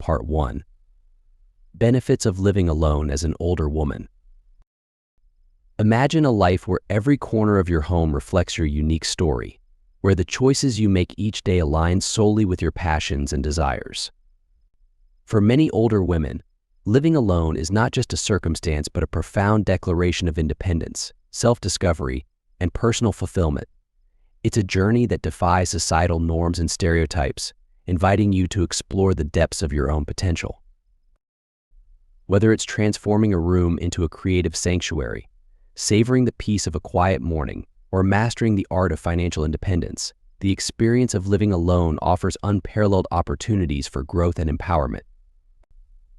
Part 1. Benefits of living alone as an older woman. Imagine a life where every corner of your home reflects your unique story, where the choices you make each day align solely with your passions and desires. For many older women, living alone is not just a circumstance but a profound declaration of independence, self-discovery, and personal fulfillment. It's a journey that defies societal norms and stereotypes, inviting you to explore the depths of your own potential. Whether it's transforming a room into a creative sanctuary, savoring the peace of a quiet morning, or mastering the art of financial independence, the experience of living alone offers unparalleled opportunities for growth and empowerment.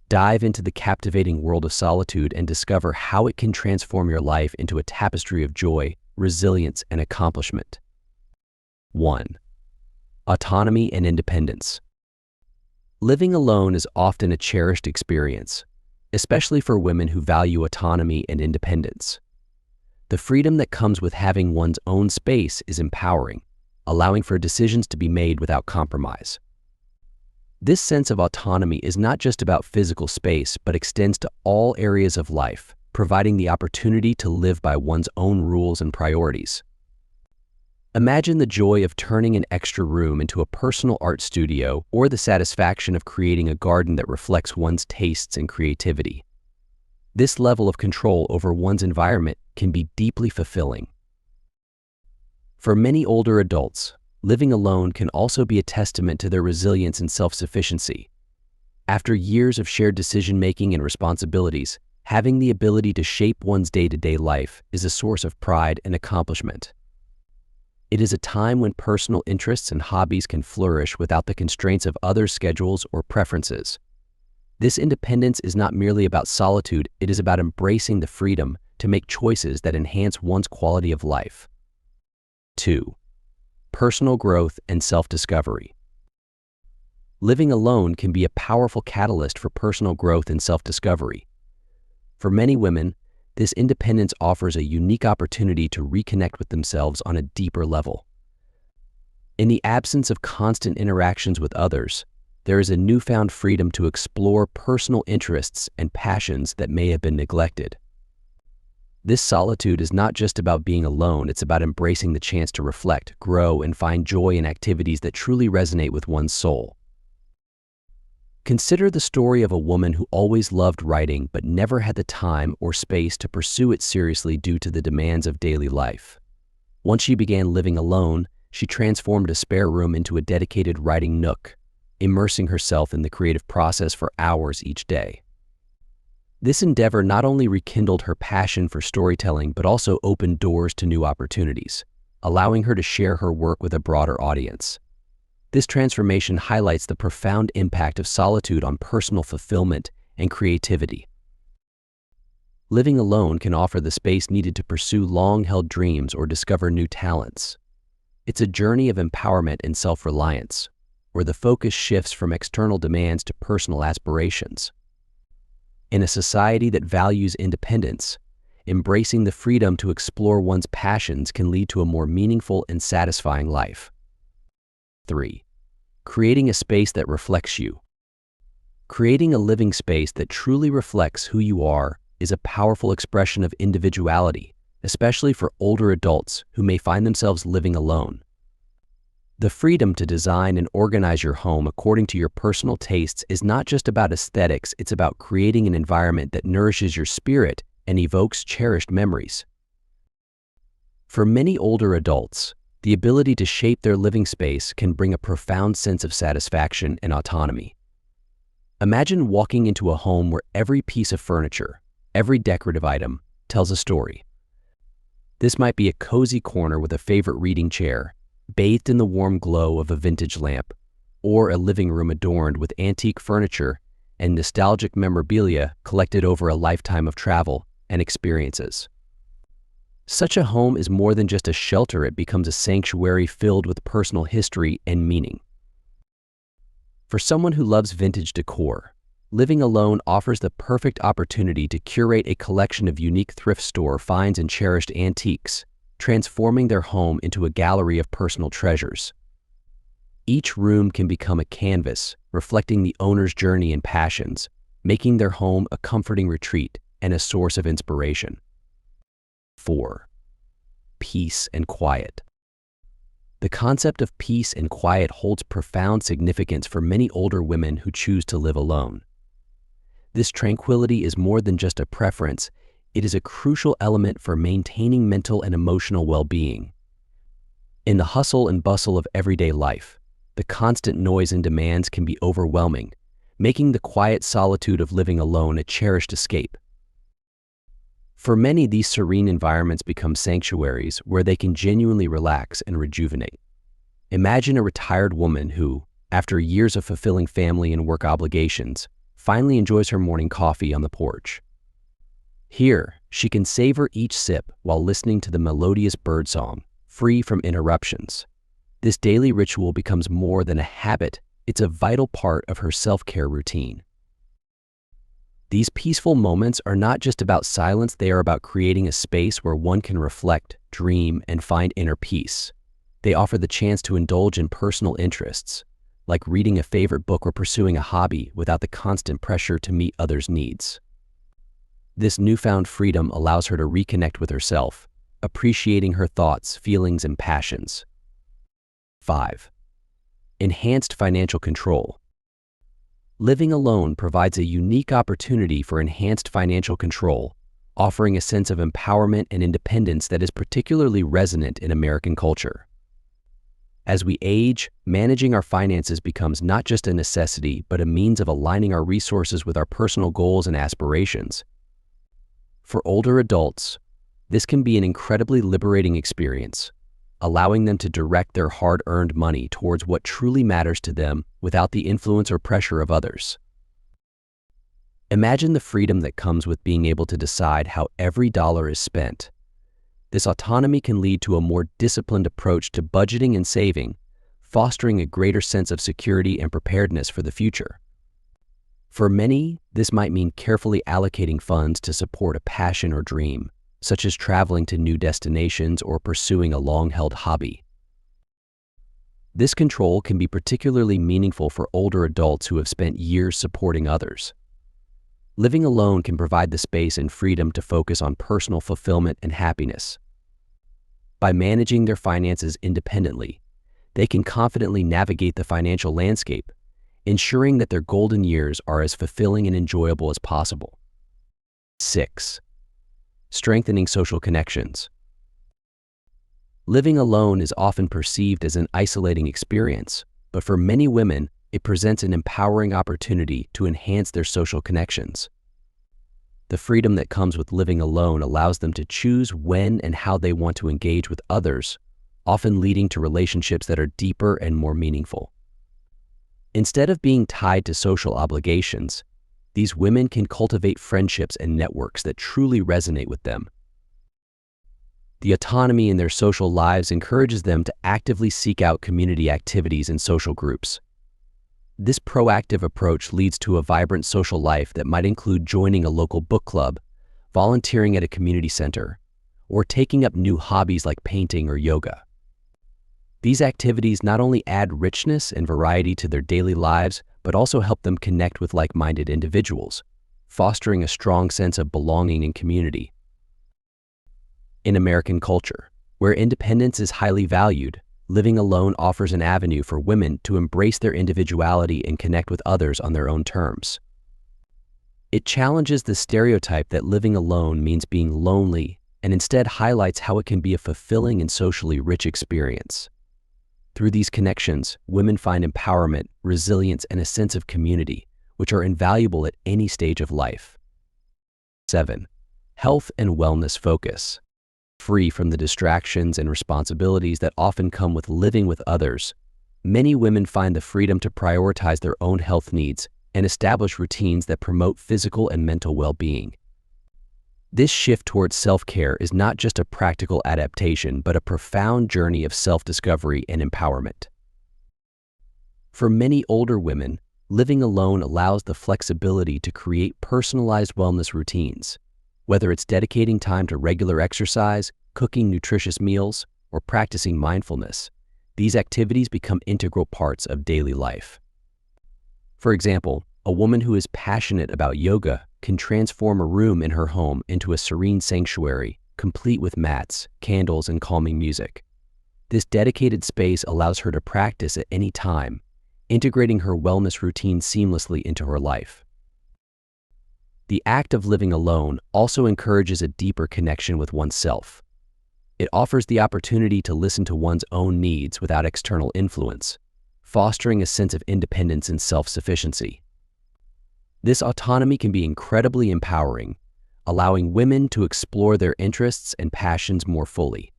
Dive into the captivating world of solitude and discover how it can transform your life into a tapestry of joy, resilience, and accomplishment. 1. Autonomy and independence. Living alone is often a cherished experience, especially for women who value autonomy and independence. The freedom that comes with having one's own space is empowering, allowing for decisions to be made without compromise. This sense of autonomy is not just about physical space, but extends to all areas of life, providing the opportunity to live by one's own rules and priorities. Imagine the joy of turning an extra room into a personal art studio, or the satisfaction of creating a garden that reflects one's tastes and creativity. This level of control over one's environment can be deeply fulfilling. For many older adults, living alone can also be a testament to their resilience and self-sufficiency. After years of shared decision-making and responsibilities, having the ability to shape one's day-to-day life is a source of pride and accomplishment. It is a time when personal interests and hobbies can flourish without the constraints of others' schedules or preferences. This independence is not merely about solitude, it is about embracing the freedom to make choices that enhance one's quality of life. 2. Personal growth and self-discovery. Living alone can be a powerful catalyst for personal growth and self-discovery. For many women, this independence offers a unique opportunity to reconnect with themselves on a deeper level. In the absence of constant interactions with others, there is a newfound freedom to explore personal interests and passions that may have been neglected. This solitude is not just about being alone, it's about embracing the chance to reflect, grow, and find joy in activities that truly resonate with one's soul. Consider the story of a woman who always loved writing but never had the time or space to pursue it seriously due to the demands of daily life. Once she began living alone, she transformed a spare room into a dedicated writing nook, immersing herself in the creative process for hours each day. This endeavor not only rekindled her passion for storytelling but also opened doors to new opportunities, allowing her to share her work with a broader audience. This transformation highlights the profound impact of solitude on personal fulfillment and creativity. Living alone can offer the space needed to pursue long-held dreams or discover new talents. It's a journey of empowerment and self-reliance, where the focus shifts from external demands to personal aspirations. In a society that values independence, embracing the freedom to explore one's passions can lead to a more meaningful and satisfying life. 3. Creating a space that reflects you. Creating a living space that truly reflects who you are is a powerful expression of individuality, especially for older adults who may find themselves living alone. The freedom to design and organize your home according to your personal tastes is not just about aesthetics, it's about creating an environment that nourishes your spirit and evokes cherished memories. For many older adults, the ability to shape their living space can bring a profound sense of satisfaction and autonomy. Imagine walking into a home where every piece of furniture, every decorative item, tells a story. This might be a cozy corner with a favorite reading chair, bathed in the warm glow of a vintage lamp, or a living room adorned with antique furniture and nostalgic memorabilia collected over a lifetime of travel and experiences. Such a home is more than just a shelter, it becomes a sanctuary filled with personal history and meaning. For someone who loves vintage decor, living alone offers the perfect opportunity to curate a collection of unique thrift store finds and cherished antiques, transforming their home into a gallery of personal treasures. Each room can become a canvas, reflecting the owner's journey and passions, making their home a comforting retreat and a source of inspiration. 4. Peace and quiet. The concept of peace and quiet holds profound significance for many older women who choose to live alone. This tranquility is more than just a preference, it is a crucial element for maintaining mental and emotional well-being. In the hustle and bustle of everyday life, the constant noise and demands can be overwhelming, making the quiet solitude of living alone a cherished escape. For many, these serene environments become sanctuaries where they can genuinely relax and rejuvenate. Imagine a retired woman who, after years of fulfilling family and work obligations, finally enjoys her morning coffee on the porch. Here, she can savor each sip while listening to the melodious birdsong, free from interruptions. This daily ritual becomes more than a habit, it's a vital part of her self-care routine. These peaceful moments are not just about silence, they are about creating a space where one can reflect, dream, and find inner peace. They offer the chance to indulge in personal interests, like reading a favorite book or pursuing a hobby without the constant pressure to meet others' needs. This newfound freedom allows her to reconnect with herself, appreciating her thoughts, feelings, and passions. 5. Enhanced financial control. Living alone provides a unique opportunity for enhanced financial control, offering a sense of empowerment and independence that is particularly resonant in American culture. As we age, managing our finances becomes not just a necessity, but a means of aligning our resources with our personal goals and aspirations. For older adults, this can be an incredibly liberating experience, allowing them to direct their hard-earned money towards what truly matters to them without the influence or pressure of others. Imagine the freedom that comes with being able to decide how every dollar is spent. This autonomy can lead to a more disciplined approach to budgeting and saving, fostering a greater sense of security and preparedness for the future. For many, this might mean carefully allocating funds to support a passion or dream, such as traveling to new destinations or pursuing a long-held hobby. This control can be particularly meaningful for older adults who have spent years supporting others. Living alone can provide the space and freedom to focus on personal fulfillment and happiness. By managing their finances independently, they can confidently navigate the financial landscape, ensuring that their golden years are as fulfilling and enjoyable as possible. 6. Strengthening social connections. Living alone is often perceived as an isolating experience, but for many women, it presents an empowering opportunity to enhance their social connections. The freedom that comes with living alone allows them to choose when and how they want to engage with others, often leading to relationships that are deeper and more meaningful. Instead of being tied to social obligations, these women can cultivate friendships and networks that truly resonate with them. The autonomy in their social lives encourages them to actively seek out community activities and social groups. This proactive approach leads to a vibrant social life that might include joining a local book club, volunteering at a community center, or taking up new hobbies like painting or yoga. These activities not only add richness and variety to their daily lives, but also help them connect with like-minded individuals, fostering a strong sense of belonging and community. In American culture, where independence is highly valued, living alone offers an avenue for women to embrace their individuality and connect with others on their own terms. It challenges the stereotype that living alone means being lonely and instead highlights how it can be a fulfilling and socially rich experience. Through these connections, women find empowerment, resilience, and a sense of community, which are invaluable at any stage of life. 7. Health and wellness focus. Free from the distractions and responsibilities that often come with living with others, many women find the freedom to prioritize their own health needs and establish routines that promote physical and mental well-being. This shift towards self-care is not just a practical adaptation, but a profound journey of self-discovery and empowerment. For many older women, living alone allows the flexibility to create personalized wellness routines. Whether it's dedicating time to regular exercise, cooking nutritious meals, or practicing mindfulness, these activities become integral parts of daily life. For example, a woman who is passionate about yoga can transform a room in her home into a serene sanctuary, complete with mats, candles, and calming music. This dedicated space allows her to practice at any time, integrating her wellness routine seamlessly into her life. The act of living alone also encourages a deeper connection with oneself. It offers the opportunity to listen to one's own needs without external influence, fostering a sense of independence and self-sufficiency. This autonomy can be incredibly empowering, allowing women to explore their interests and passions more fully.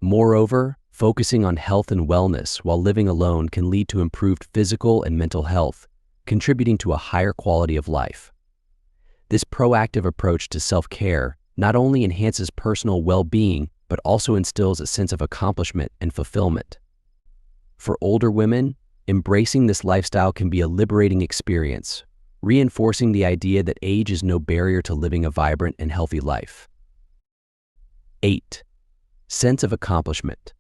Moreover, focusing on health and wellness while living alone can lead to improved physical and mental health, contributing to a higher quality of life. This proactive approach to self-care not only enhances personal well-being, but also instills a sense of accomplishment and fulfillment. For older women, embracing this lifestyle can be a liberating experience, reinforcing the idea that age is no barrier to living a vibrant and healthy life. 8. Sense of accomplishment.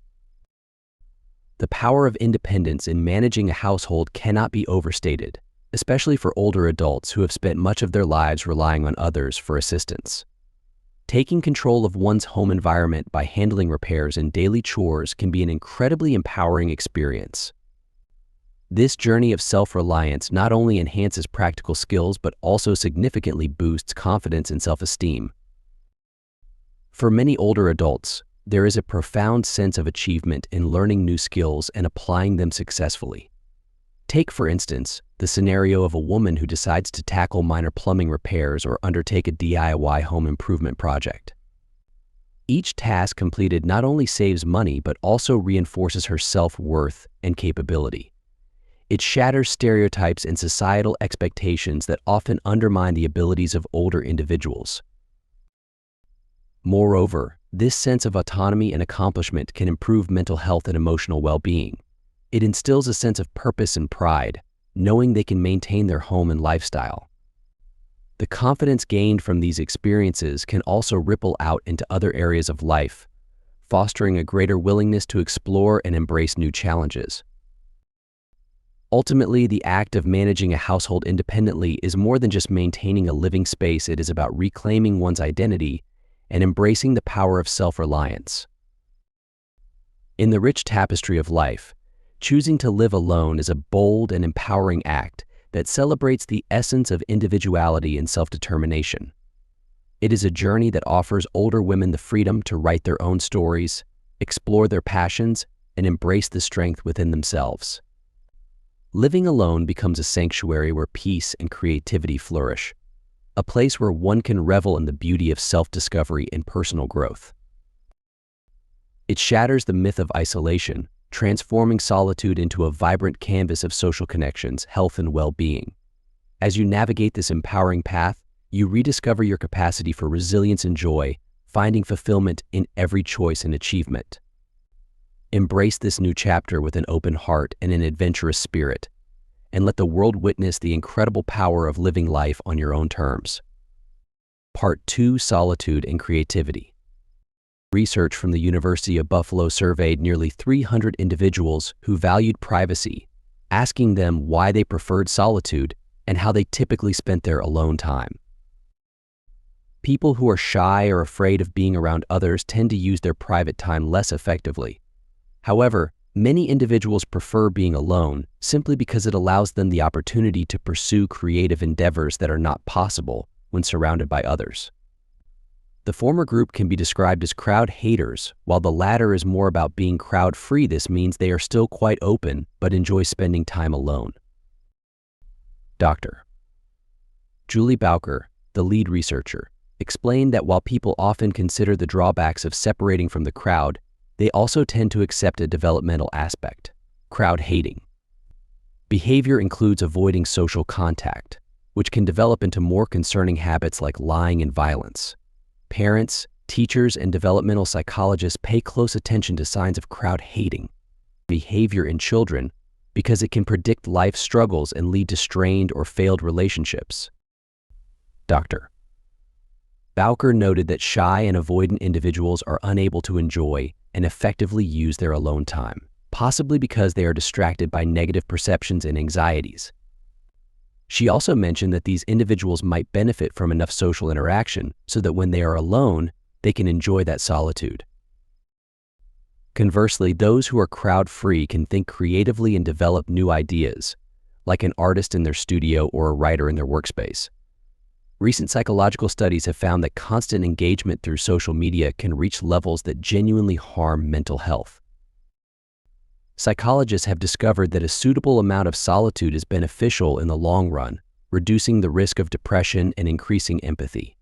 The power of independence in managing a household cannot be overstated, especially for older adults who have spent much of their lives relying on others for assistance. Taking control of one's home environment by handling repairs and daily chores can be an incredibly empowering experience. This journey of self-reliance not only enhances practical skills but also significantly boosts confidence and self-esteem. For many older adults, there is a profound sense of achievement in learning new skills and applying them successfully. Take, for instance, the scenario of a woman who decides to tackle minor plumbing repairs or undertake a DIY home improvement project. Each task completed not only saves money but also reinforces her self-worth and capability. It shatters stereotypes and societal expectations that often undermine the abilities of older individuals. Moreover, this sense of autonomy and accomplishment can improve mental health and emotional well-being. It instills a sense of purpose and pride, knowing they can maintain their home and lifestyle. The confidence gained from these experiences can also ripple out into other areas of life, fostering a greater willingness to explore and embrace new challenges. Ultimately, the act of managing a household independently is more than just maintaining a living space. It is about reclaiming one's identity and embracing the power of self-reliance. In the rich tapestry of life, choosing to live alone is a bold and empowering act that celebrates the essence of individuality and self-determination. It is a journey that offers older women the freedom to write their own stories, explore their passions, and embrace the strength within themselves. Living alone becomes a sanctuary where peace and creativity flourish, a place where one can revel in the beauty of self-discovery and personal growth. It shatters the myth of isolation, transforming solitude into a vibrant canvas of social connections, health, and well-being. As you navigate this empowering path, you rediscover your capacity for resilience and joy, finding fulfillment in every choice and achievement. Embrace this new chapter with an open heart and an adventurous spirit, and let the world witness the incredible power of living life on your own terms. Part 2: Solitude and Creativity. Research from the University of Buffalo surveyed nearly 300 individuals who valued privacy, asking them why they preferred solitude and how they typically spent their alone time. People who are shy or afraid of being around others tend to use their private time less effectively. However, many individuals prefer being alone simply because it allows them the opportunity to pursue creative endeavors that are not possible when surrounded by others. The former group can be described as crowd haters, while the latter is more about being crowd-free. This means they are still quite open but enjoy spending time alone. Dr. Julie Bowker, the lead researcher, explained that while people often consider the drawbacks of separating from the crowd, they also tend to accept a developmental aspect: crowd hating. Behavior includes avoiding social contact, which can develop into more concerning habits like lying and violence. Parents, teachers, and developmental psychologists pay close attention to signs of crowd hating behavior in children because it can predict life struggles and lead to strained or failed relationships. Dr. Bowker noted that shy and avoidant individuals are unable to enjoy and effectively use their alone time, possibly because they are distracted by negative perceptions and anxieties. She also mentioned that these individuals might benefit from enough social interaction so that when they are alone, they can enjoy that solitude. Conversely, those who are crowd-free can think creatively and develop new ideas, like an artist in their studio or a writer in their workspace. Recent psychological studies have found that constant engagement through social media can reach levels that genuinely harm mental health. Psychologists have discovered that a suitable amount of solitude is beneficial in the long run, reducing the risk of depression and increasing empathy.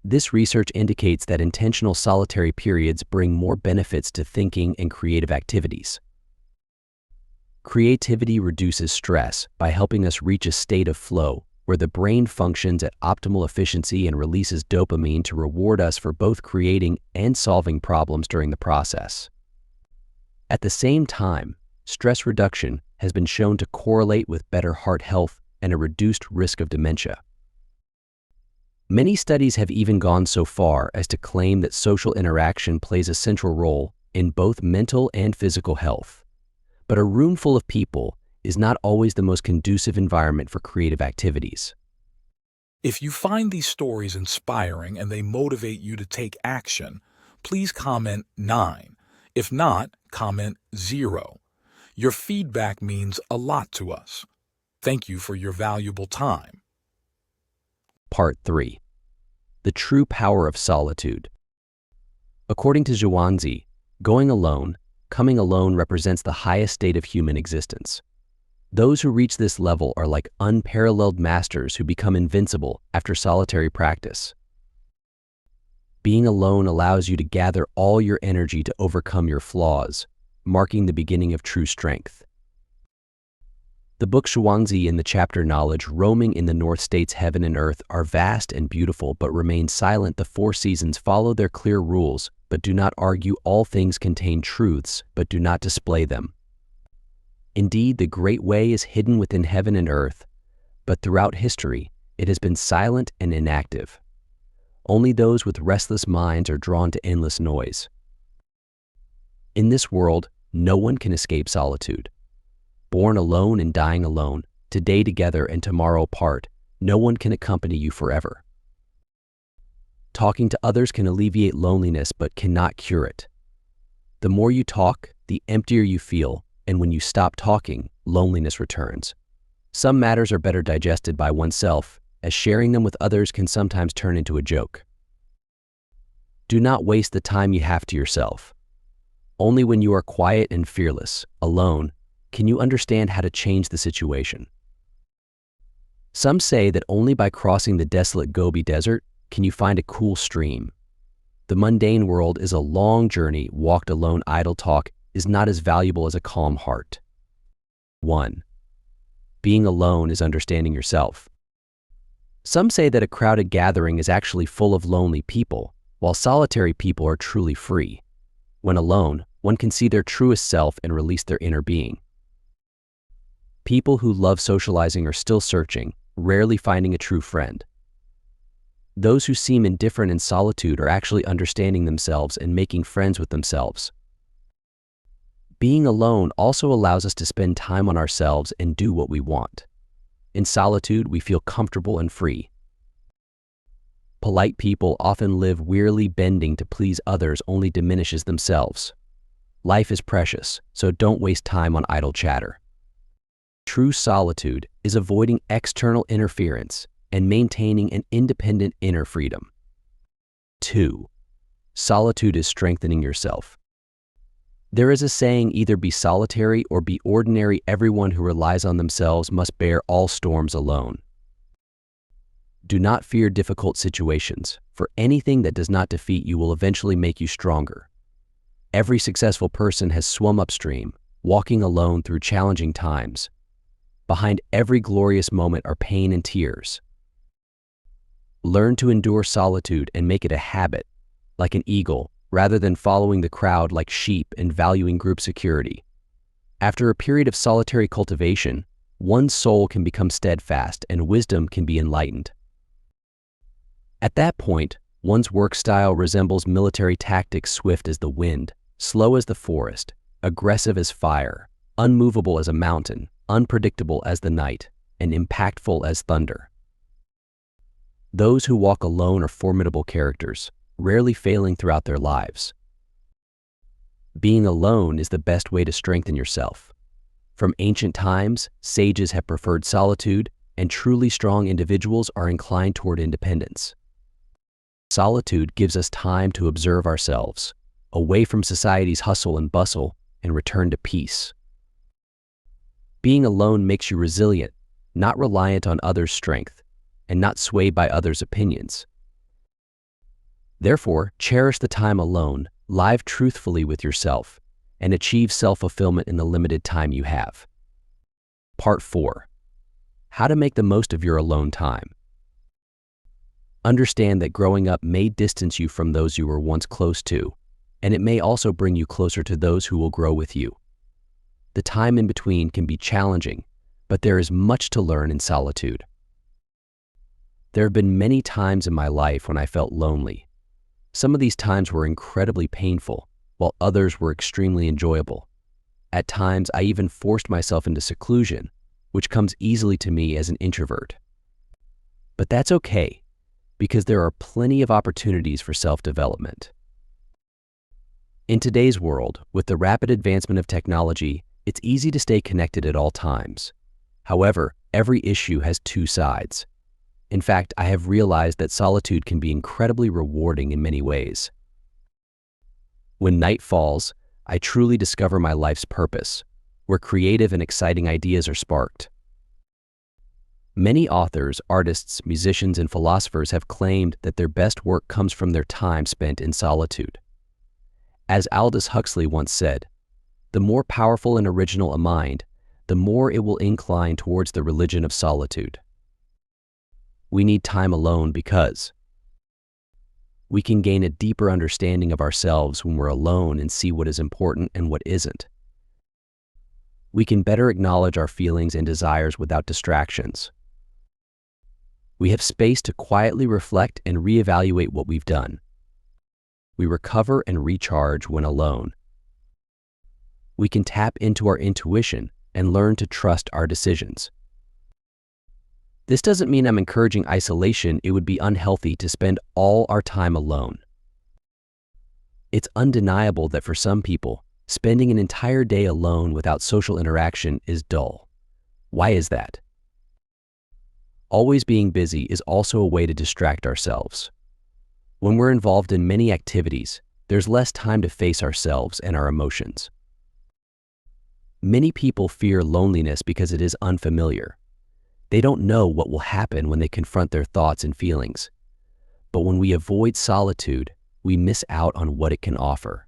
This research indicates that intentional solitary periods bring more benefits to thinking and creative activities. Creativity reduces stress by helping us reach a state of flow where the brain functions at optimal efficiency and releases dopamine to reward us for both creating and solving problems during the process. At the same time, stress reduction has been shown to correlate with better heart health and a reduced risk of dementia. Many studies have even gone so far as to claim that social interaction plays a central role in both mental and physical health. But a room full of people is not always the most conducive environment for creative activities. If you find these stories inspiring and they motivate you to take action, please comment 9. If not, comment 0. Your feedback means a lot to us. Thank you for your valuable time. Part 3. The True Power of Solitude. According to Zhuangzi, coming alone represents the highest state of human existence. Those who reach this level are like unparalleled masters who become invincible after solitary practice. Being alone allows you to gather all your energy to overcome your flaws, marking the beginning of true strength. The book Zhuangzi in the chapter Knowledge, roaming in the North States heaven and earth are vast and beautiful but remain silent. The four seasons follow their clear rules, but do not argue. All things contain truths, but do not display them. Indeed, the great way is hidden within heaven and earth, but throughout history, it has been silent and inactive. Only those with restless minds are drawn to endless noise. In this world, no one can escape solitude. Born alone and dying alone, today together and tomorrow apart, no one can accompany you forever. Talking to others can alleviate loneliness but cannot cure it. The more you talk, the emptier you feel, and when you stop talking, loneliness returns. Some matters are better digested by oneself, as sharing them with others can sometimes turn into a joke. Do not waste the time you have to yourself. Only when you are quiet and fearless, alone, can you understand how to change the situation. Some say that only by crossing the desolate Gobi Desert can you find a cool stream. The mundane world is a long journey. Walked alone, idle talk is not as valuable as a calm heart. 1. Being alone is understanding yourself. Some say that a crowded gathering is actually full of lonely people, while solitary people are truly free. When alone, one can see their truest self and release their inner being. People who love socializing are still searching, rarely finding a true friend. Those who seem indifferent in solitude are actually understanding themselves and making friends with themselves. Being alone also allows us to spend time on ourselves and do what we want. In solitude, we feel comfortable and free. Polite people often live wearily. Bending to please others only diminishes themselves. Life is precious, so don't waste time on idle chatter. True solitude is avoiding external interference and maintaining an independent inner freedom. 2. Solitude is strengthening yourself. There is a saying, either be solitary or be ordinary. Everyone who relies on themselves must bear all storms alone. Do not fear difficult situations, for anything that does not defeat you will eventually make you stronger. Every successful person has swum upstream, walking alone through challenging times. Behind every glorious moment are pain and tears. Learn to endure solitude and make it a habit, like an eagle, rather than following the crowd like sheep and valuing group security. After a period of solitary cultivation, one's soul can become steadfast and wisdom can be enlightened. At that point, one's work style resembles military tactics, swift as the wind, slow as the forest, aggressive as fire, unmovable as a mountain, unpredictable as the night, and impactful as thunder. Those who walk alone are formidable characters, rarely failing throughout their lives. Being alone is the best way to strengthen yourself. From ancient times, sages have preferred solitude, and truly strong individuals are inclined toward independence. Solitude gives us time to observe ourselves, away from society's hustle and bustle, and return to peace. Being alone makes you resilient, not reliant on others' strength, and not swayed by others' opinions. Therefore, cherish the time alone, live truthfully with yourself, and achieve self-fulfillment in the limited time you have. Part 4. How to make the most of your alone time. Understand that growing up may distance you from those you were once close to, and it may also bring you closer to those who will grow with you. The time in between can be challenging, but there is much to learn in solitude. There have been many times in my life when I felt lonely. Some of these times were incredibly painful, while others were extremely enjoyable. At times, I even forced myself into seclusion, which comes easily to me as an introvert. But that's okay, because there are plenty of opportunities for self-development. In today's world, with the rapid advancement of technology, it's easy to stay connected at all times. However, every issue has two sides. In fact, I have realized that solitude can be incredibly rewarding in many ways. When night falls, I truly discover my life's purpose, where creative and exciting ideas are sparked. Many authors, artists, musicians, and philosophers have claimed that their best work comes from their time spent in solitude. As Aldous Huxley once said, "The more powerful and original a mind, the more it will incline towards the religion of solitude." We need time alone because we can gain a deeper understanding of ourselves when we're alone and see what is important and what isn't. We can better acknowledge our feelings and desires without distractions. We have space to quietly reflect and reevaluate what we've done. We recover and recharge when alone. We can tap into our intuition and learn to trust our decisions. This doesn't mean I'm encouraging isolation. It would be unhealthy to spend all our time alone. It's undeniable that for some people, spending an entire day alone without social interaction is dull. Why is that? Always being busy is also a way to distract ourselves. When we're involved in many activities, there's less time to face ourselves and our emotions. Many people fear loneliness because it is unfamiliar. They don't know what will happen when they confront their thoughts and feelings. But when we avoid solitude, we miss out on what it can offer.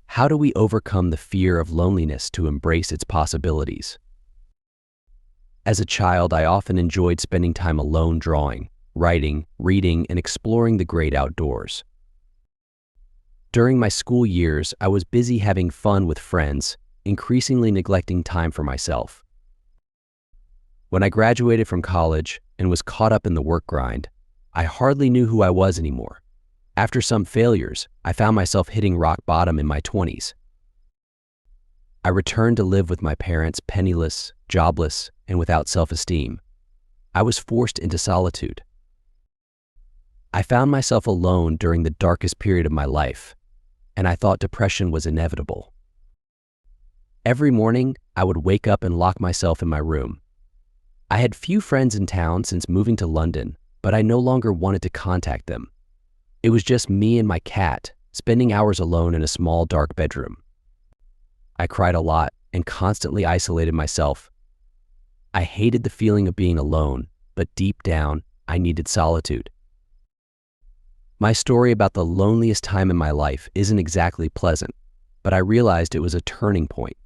How do we overcome the fear of loneliness to embrace its possibilities? As a child, I often enjoyed spending time alone drawing, writing, reading, and exploring the great outdoors. During my school years, I was busy having fun with friends, increasingly neglecting time for myself. When I graduated from college and was caught up in the work grind, I hardly knew who I was anymore. After some failures, I found myself hitting rock bottom in my 20s. I returned to live with my parents, penniless, jobless, and without self-esteem. I was forced into solitude. I found myself alone during the darkest period of my life, and I thought depression was inevitable. Every morning, I would wake up and lock myself in my room. I had few friends in town since moving to London, but I no longer wanted to contact them. It was just me and my cat, spending hours alone in a small, dark bedroom. I cried a lot and constantly isolated myself. I hated the feeling of being alone, but deep down, I needed solitude. My story about the loneliest time in my life isn't exactly pleasant, but I realized it was a turning point.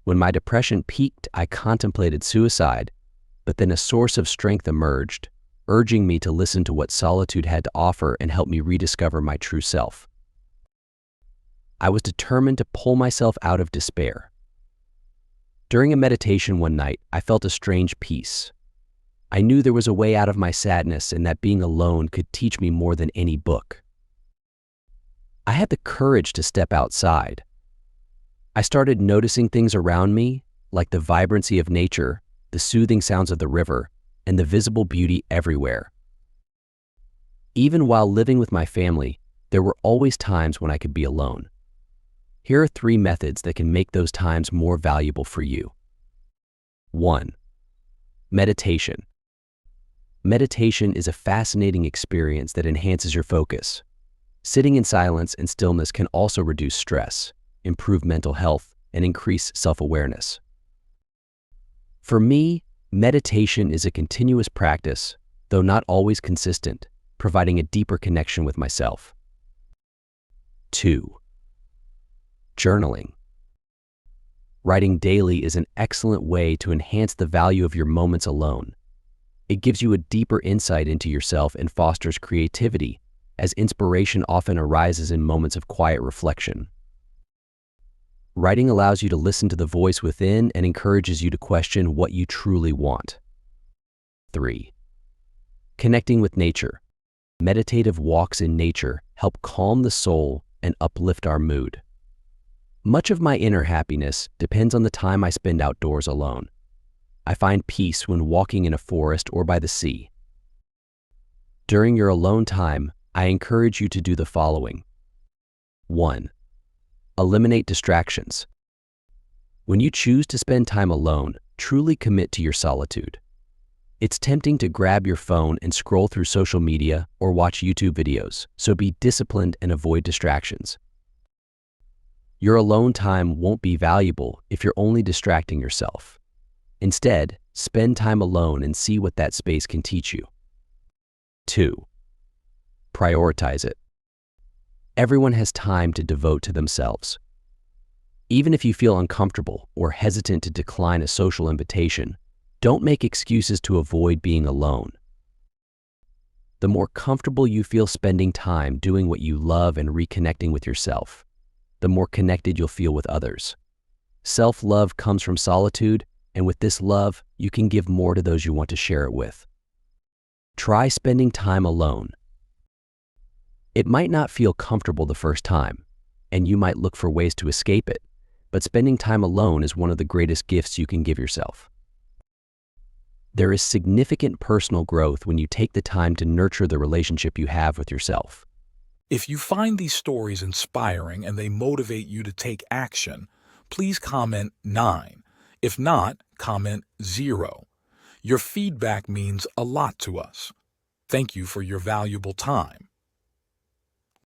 When my depression peaked, I contemplated suicide, but then a source of strength emerged, urging me to listen to what solitude had to offer and help me rediscover my true self. I was determined to pull myself out of despair. During a meditation one night, I felt a strange peace. I knew there was a way out of my sadness and that being alone could teach me more than any book. I had the courage to step outside. I started noticing things around me, like the vibrancy of nature, the soothing sounds of the river, and the visible beauty everywhere. Even while living with my family, there were always times when I could be alone. Here are 3 methods that can make those times more valuable for you. 1. Meditation. Meditation is a fascinating experience that enhances your focus. Sitting in silence and stillness can also reduce stress, improve mental health, and increase self-awareness. For me, meditation is a continuous practice, though not always consistent, providing a deeper connection with myself. 2. Journaling. Writing daily is an excellent way to enhance the value of your moments alone. It gives you a deeper insight into yourself and fosters creativity, as inspiration often arises in moments of quiet reflection. Writing allows you to listen to the voice within and encourages you to question what you truly want. 3. Connecting with nature. Meditative walks in nature help calm the soul and uplift our mood. Much of my inner happiness depends on the time I spend outdoors alone. I find peace when walking in a forest or by the sea. During your alone time, I encourage you to do the following. 1. Eliminate distractions. When you choose to spend time alone, truly commit to your solitude. It's tempting to grab your phone and scroll through social media or watch YouTube videos, so be disciplined and avoid distractions. Your alone time won't be valuable if you're only distracting yourself. Instead, spend time alone and see what that space can teach you. 2. Prioritize it. Everyone has time to devote to themselves. Even if you feel uncomfortable or hesitant to decline a social invitation, don't make excuses to avoid being alone. The more comfortable you feel spending time doing what you love and reconnecting with yourself, the more connected you'll feel with others. Self-love comes from solitude, and with this love, you can give more to those you want to share it with. Try spending time alone. It might not feel comfortable the first time, and you might look for ways to escape it, but spending time alone is one of the greatest gifts you can give yourself. There is significant personal growth when you take the time to nurture the relationship you have with yourself. If you find these stories inspiring and they motivate you to take action, please comment 9. If not, comment 0. Your feedback means a lot to us. Thank you for your valuable time.